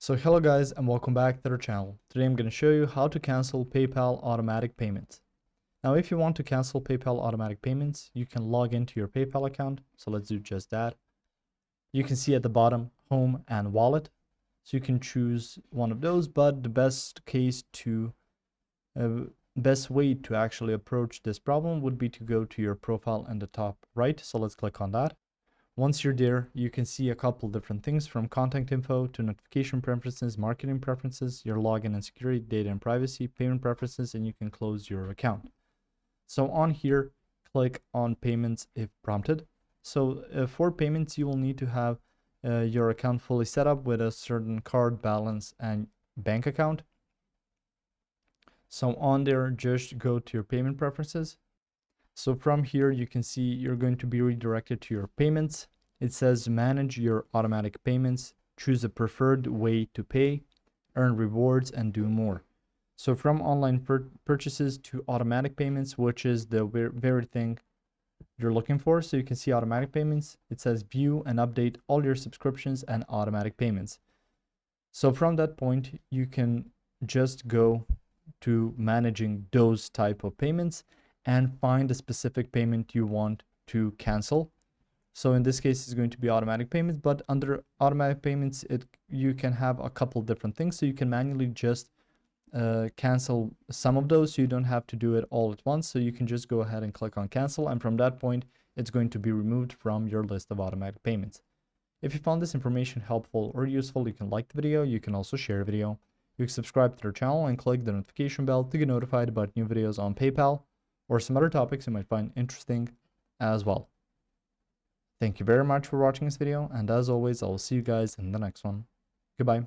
So hello guys and welcome back to our channel. Today I'm going to show you how to cancel PayPal automatic payments. Now if you want to cancel PayPal automatic payments, you can log into your PayPal account. So let's do just that. You can see at the bottom home and wallet. So you can choose one of those, but the best way to actually approach this problem would be to go to your profile in the top right. So let's click on that. Once you're there, you can see a couple different things from contact info to notification preferences, marketing preferences, your login and security, data and privacy, payment preferences, and you can close your account. So on here, click on payments if prompted. So for payments, you will need to have your account fully set up with a certain card balance and bank account. So on there, just go to your payment preferences. So from here, you can see you're going to be redirected to your payments. It says manage your automatic payments, choose a preferred way to pay, earn rewards, and do more. So from online purchases to automatic payments, which is the very thing you're looking for. So you can see automatic payments. It says view and update all your subscriptions and automatic payments. So from that point, you can just go to managing those type of payments and find a specific payment you want to cancel. So in this case, it's going to be automatic payments, but under automatic payments, you can have a couple different things. So you can manually just cancel some of those, so you don't have to do it all at once. So you can just go ahead and click on cancel, and from that point, it's going to be removed from your list of automatic payments. If you found this information helpful or useful, you can like the video. You can also share the video. You can subscribe to our channel and click the notification bell to get notified about new videos on PayPal or some other topics you might find interesting as well. Thank you very much for watching this video, and as always, I will see you guys in the next one. Goodbye.